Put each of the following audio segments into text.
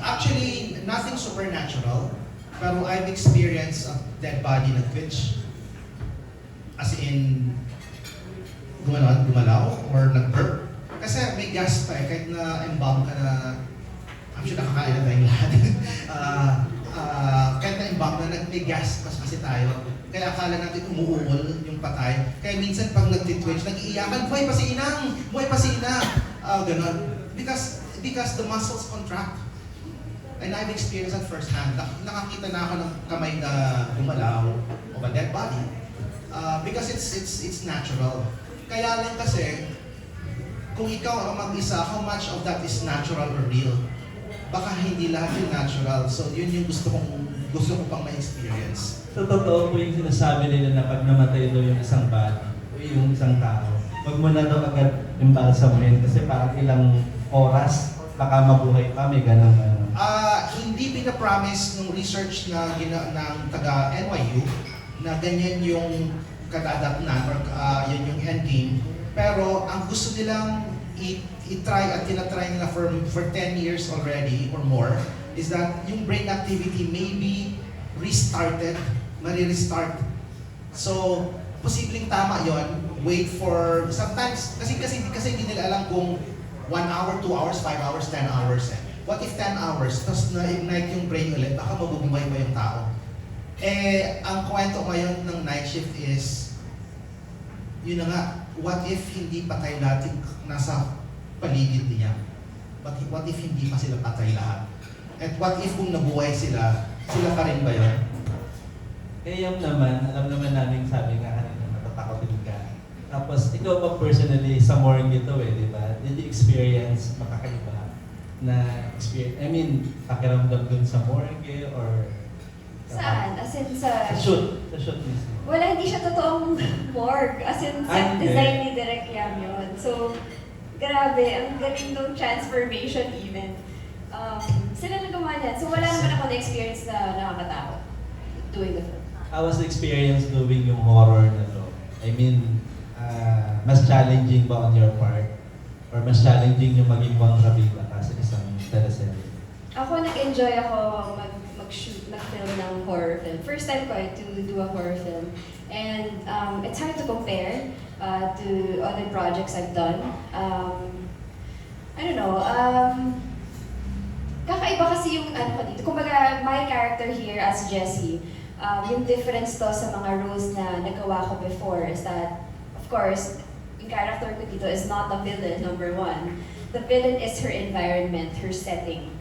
Actually, nothing supernatural, pero I've experienced a dead body na twitch. As in, gumalaw or nag-burp. Kasi may gas pa eh, kahit na embalm ka na, I'm sure nakakain na tayong lahat. Kahit na embalm na may gas pa kasi tayo. Kaya akala natin umuungol yung patay. Kaya minsan pag nag-twitch, nag-iiyakan, buhay pa si inang! Buhay pa si inang! Ganon. Because the muscles contract. And I've experienced that firsthand. Nakakita na ako ng kamay na gumalaw of a dead body. Because it's natural. Kaya lang kasi, kung ikaw ang mag-isa, how much of that is natural or real? Baka hindi lahat yung natural. So yun yung gusto ko pang ma-experience. So totoo po yung sinasabi nila na pag namatay daw yung isang body, o yung isang tao, wag mo na daw agad imbalsamuhin kasi parang ilang oras baka mabuhay pa, may ganang hindi pinapromise ng research na ng taga NYU na ganyan yung kadadatnan or yun yung endgame. Pero ang gusto nilang i-try at tinatry nila for 10 years already or more is that yung brain activity may be restarted, mari-restart. So, posibleng tama yon. Wait for, sometimes, kasi hindi nila alam kung 1 hour, 2 hours, 5 hours, 10 hours. What if 10 hours, tapos na-ignite yung brain ulit, baka mabubuhay pa yung tao. Ang kwento ngayon ng Nightshift is, yun na nga, what if hindi patay lahat yung nasa paligid niya? What if hindi pa sila patay lahat? At what if kung nabuhay sila pa rin ba yun? Yung naman, alam naman namin sabi nga kanina, natatakot din ka. Tapos ikaw pa personally, sa morning ito di ba? Did you experience makakaiba na experience? I mean, pakiramdam dun sa morgue or... Saan? As in sa... Sa shoot mismo. Wala, hindi siya totoong morgue. As in, set design ni Direk Yam yun. So, grabe, ang galing nung transformation even. Sila na gumawa niyan. So, wala naman ako na-experience na nakakatakot doing the film. How was the experience doing yung horror na to? I mean, mas challenging ba on your part? Or mas challenging yung maging kontrabida ka sa isang teleserye? Ako, nag-enjoy ako mag-shoot, mag-film ng horror film. First time ko to do a horror film. And it's hard to compare to other projects I've done. I don't know, kakaiba kasi yung ano ko dito. Kumbaga, my character here as Jessie, yung difference to sa mga roles na nagawa ko before is that, of course, yung character ko dito is not the villain, number one. The villain is her environment, her setting.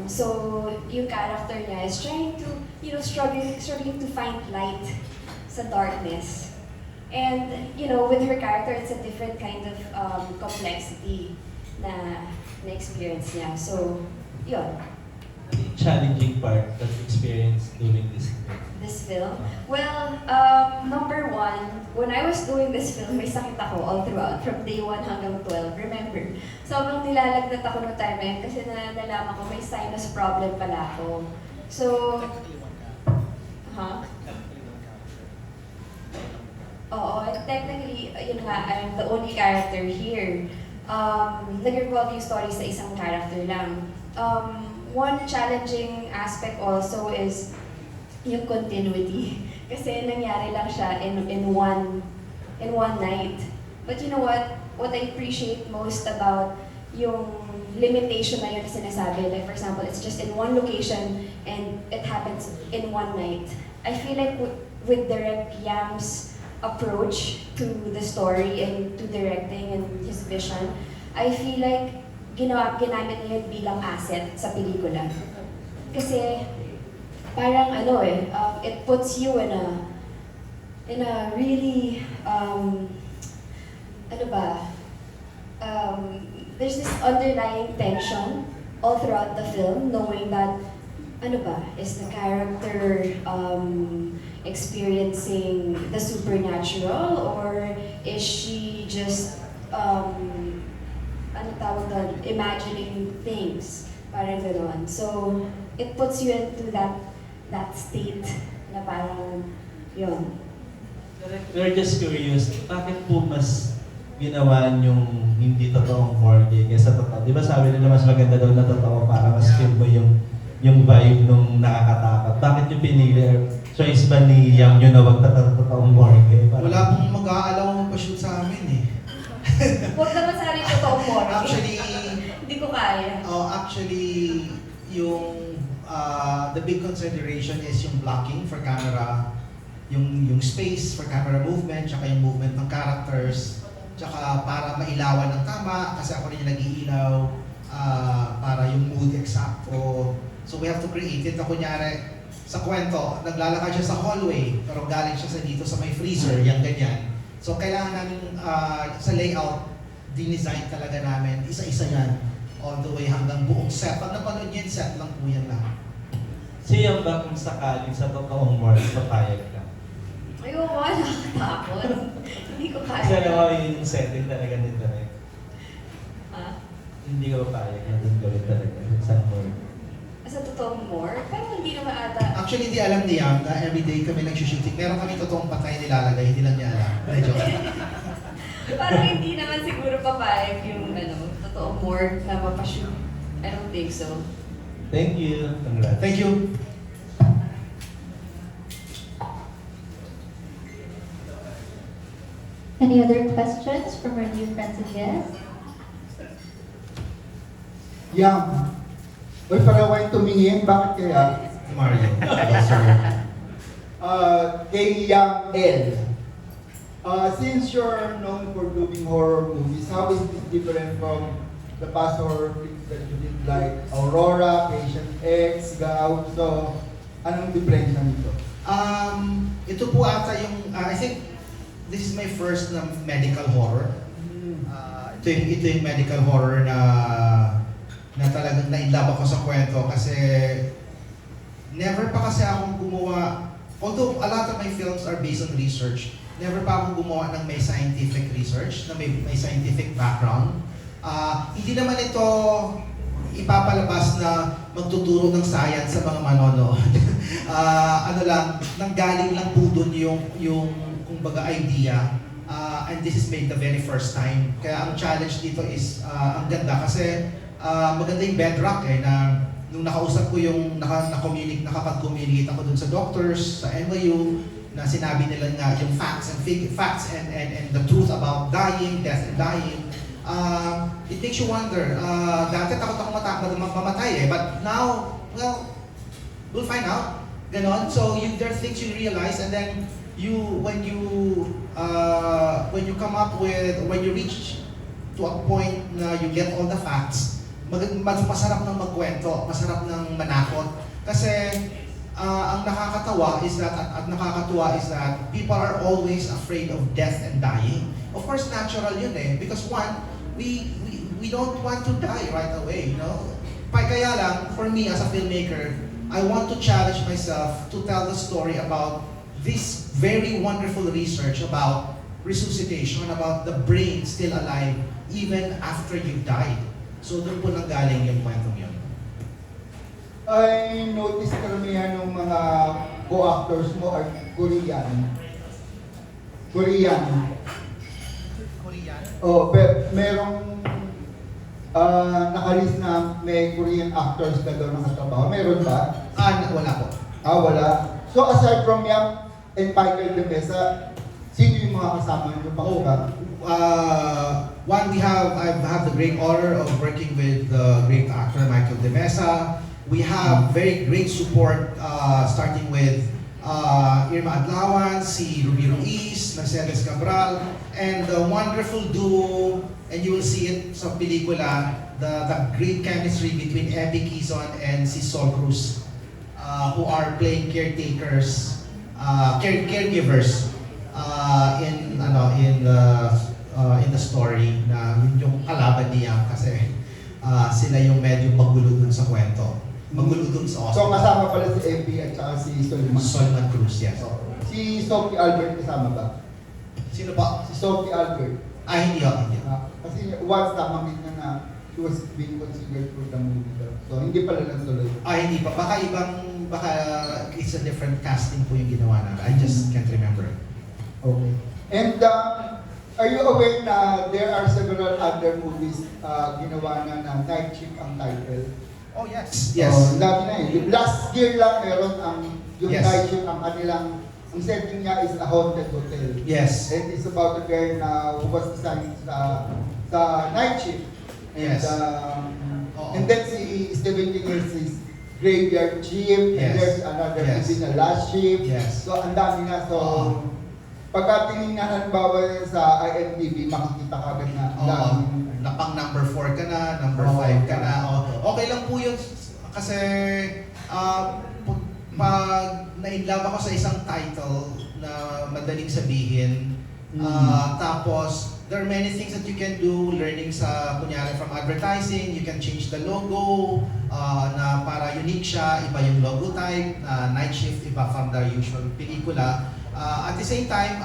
So, yung character niya is trying to, struggling to find light sa darkness. And, with her character, it's a different kind of complexity na experience niya. So, yun. Ano yung challenging part that you experienced doing this film? This film? Well, number one, when I was doing this film, may sakit ako all throughout, from day 1 hanggang 12. Remember, sobrang nilalagnat ako noong time na yun kasi nalaman ko may sinus problem pala ako. So, Oo, technically, yun nga, I'm the only character here. Nag-revolve yung story sa isang character lang. One challenging aspect also is yung continuity. Kasi nangyari lang siya in one night. But you know what? What I appreciate most about yung limitation na yun na sinasabi, like for example, it's just in one location and it happens in one night. I feel like with Direk Yam's approach to the story and to directing and his vision, I feel like ginamit niya yun bilang asset sa pelikula. Kasi parang it puts you in a really there's this underlying tension all throughout the film, knowing that is the character experiencing the supernatural, or is she just imagining things, parang gano'n. So it puts you into that state na parang yun. We're just curious, bakit po mas ginawa yung hindi totoong morgue kaysa totoo? Di ba sabi nila mas maganda daw na totoo para mas feel mo yung vibe nung nakakatakot. Bakit yung pinili? Choice ba ni Yam yun na wag totoong morgue? Wala pong mag-aalaw pa-shoot sa amin eh. Huwag naman sa rin totoong mo. Actually, Hindi ko kaya. actually, yung the big consideration is yung blocking for camera, yung space for camera movement, tsaka yung movement ng characters, tsaka para mailawan ng tama, kasi ako rin yung nag-iilaw, para yung mood eksakto. So we have to create it na kunyari, sa kwento, naglalakad siya sa hallway, pero galing siya dito sa may freezer, yung ganyan. So kailangan namin sa layout, dinesign talaga namin, isa-isa yan, all the way hanggang buong set. Pag napanood niyo yung set lang po yan lahat. Siya ba kung sakaling sa totoong morgue, papayag ka? Ayoko, nakakatakot. Hindi ko kaya. Kasi alam mo yung setting talaga nito eh. Ah? Hindi ka papayag na doon gawin talaga sa morgue. Sa totoong more? Pero hindi naman ata. Actually, hindi alam ni Yam na everyday kami nag-shooting. Meron kami totoong patay nilalagay, hindi lang niya alam. Medyo. Parang hindi naman siguro papayag yung totoong more na mapashoot. I don't think so. Thank you. Congrats. Thank you. Any other questions from our new friends and guests? Yam. Uy, paraway tumingin. Bakit kaya? Mario. Yes, sir. Kay Yam L. Since you're known for doing horror movies, how is this different from the past horror films that you did like Aurora, Patient X, Gaw? So, anong diferensya nito? Ito po ata yung, I think, this is my first na medical horror. Ito yung medical horror na talagang nainlove ako sa kwento kasi never pa kasi akong gumawa, although a lot of my films are based on research, never pa akong gumawa ng may scientific research, na may scientific background. Hindi naman ito ipapalabas na magtuturo ng science sa mga manonood. Ano lang, nanggaling lang po dun yung kumbaga idea. And this is made the very first time. Kaya ang challenge dito is, ang ganda kasi maganda yung bedrock na nung nakausap ko yung nakapag-communicate ako dun sa doctors, sa NYU, na sinabi nila nga yung facts and the truth about death and dying. It makes you wonder. Dati takot ako mamatay but now, well, we'll find out. Ganon. So there are things you realize, and then when you reach to a point na you get all the facts, masarap ng magkwento, masarap ng manakot. Kasi ang nakakatuwa is that people are always afraid of death and dying. Of course, natural yun because one, we don't want to die right away, you know? Kaya lang, for me as a filmmaker, I want to challenge myself to tell the story about this very wonderful research about resuscitation, about the brain still alive even after you died. So doon po nanggaling yung kwentong yun. I noticed karamihan ng mga co-actors mo are Korean. Korean? Oh, merong nakalist na may Korean actors na daw nakatrabaho. Meron ba? Wala po. Wala. So aside from Yam and Michael de Mesa, sino yung mga kasama nyo pa ba? One, I have the great honor of working with the great actor Michael de Mesa. We have very great support, starting with Irma Adlawan, si Ruby Ruiz, Mercedes Cabral, and the wonderful duo, and you will see it sa pelikula, the great chemistry between Abby Quizon and si Sol Cruz, who are playing caregivers in the story na yun yung kalaban niya kasi sila yung medyo magulo dun sa kwento. Magulo dun sa So hospital. kasama pala si Abby at saka si Solomon. Solomon Cruz, yes. Si Sophie Albert kasama ba? Sino pa? Si Sophie Albert. Hindi ako. Kasi once nabanggit niya na she was being considered for the movie daw. So hindi pala lang tuloy. Hindi pa. Baka it's a different casting po yung ginawa namin. I just can't remember. Okay. And Are you aware na there are several other movies ginawa na Nightshift ang title? Oh, yes. Yes. Oh, dami na eh. Last year lang meron yung Yes. Nightshift, ang setting niya is a haunted hotel. Yes. And it's about a girl na who was assigned sa night shift. And, Yes. Oo. and then si Stephen King is graveyard shift, and Yes. there's another Yes. movie na last shift. Yes. So ang dami na. So, Oo. pagka tinignan halimbawa sa IMDb, makikita ka agad na ang Oo. dami. Na pang number 4 ka na, number Oo. 5 ka na. Okay lang po yun kasi pag na-inlove ako sa isang title na madaling sabihin, tapos there are many things that you can do, learning sa, kunyari from advertising, you can change the logo, na para unique siya, iba yung logo type, Nightshift, iba from the usual pelikula. At the same time,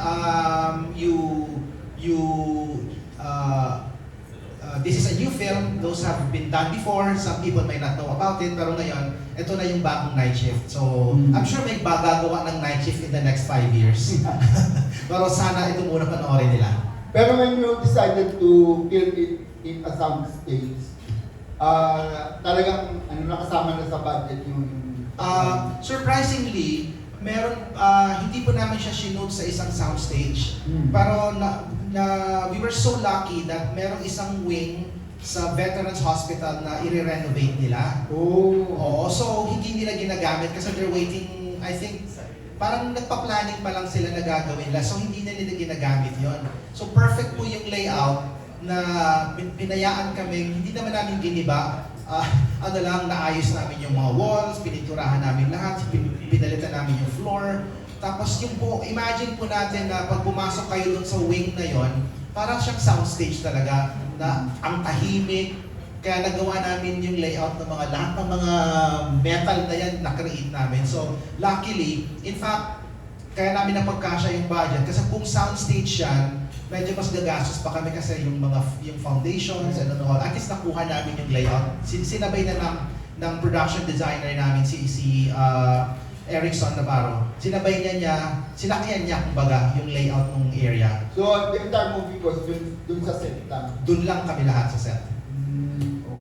this is a new film, those have been done before, some people may not know about it, pero ngayon, ito na yung bagong Nightshift. So, I'm sure may gagawa ng Nightshift in the next 5 years. Pero sana ito muna panoorin nila. Pero when you decided to film it in a sound stage, talagang nakasama na sa budget yung... Surprisingly, meron, hindi po namin siya shinote sa isang soundstage. Pero we were so lucky that merong isang wing sa Veterans Hospital na i-renovate nila. Oo, so hindi nila ginagamit kasi they're waiting, I think, parang nagpa-planning pa lang sila na gagawin nila. So hindi na nila ginagamit yon. So perfect po yung layout na pinayaan kami, hindi naman namin giniba. Naayos namin yung mga walls, pininturahan namin lahat, pinalitan namin yung floor. Tapos yung po, imagine po natin na pag pumasok kayo dun sa wing na yon, parang siyang soundstage talaga na ang tahimik. Kaya nagawa namin yung layout ng mga lahat ng mga metal na yan na-create namin. So luckily, in fact, kaya namin napagkasya yung budget kasi kung soundstage yan, medyo mas gagastos pa kami kasi yung foundations and ano, at least nakuha namin yung layout. Sinabay na ng production designer namin si Erickson Navarro. Sinakyan niya kumbaga yung layout ng area. So the entire movie was dun sa set lang? Dun lang kami lahat sa set.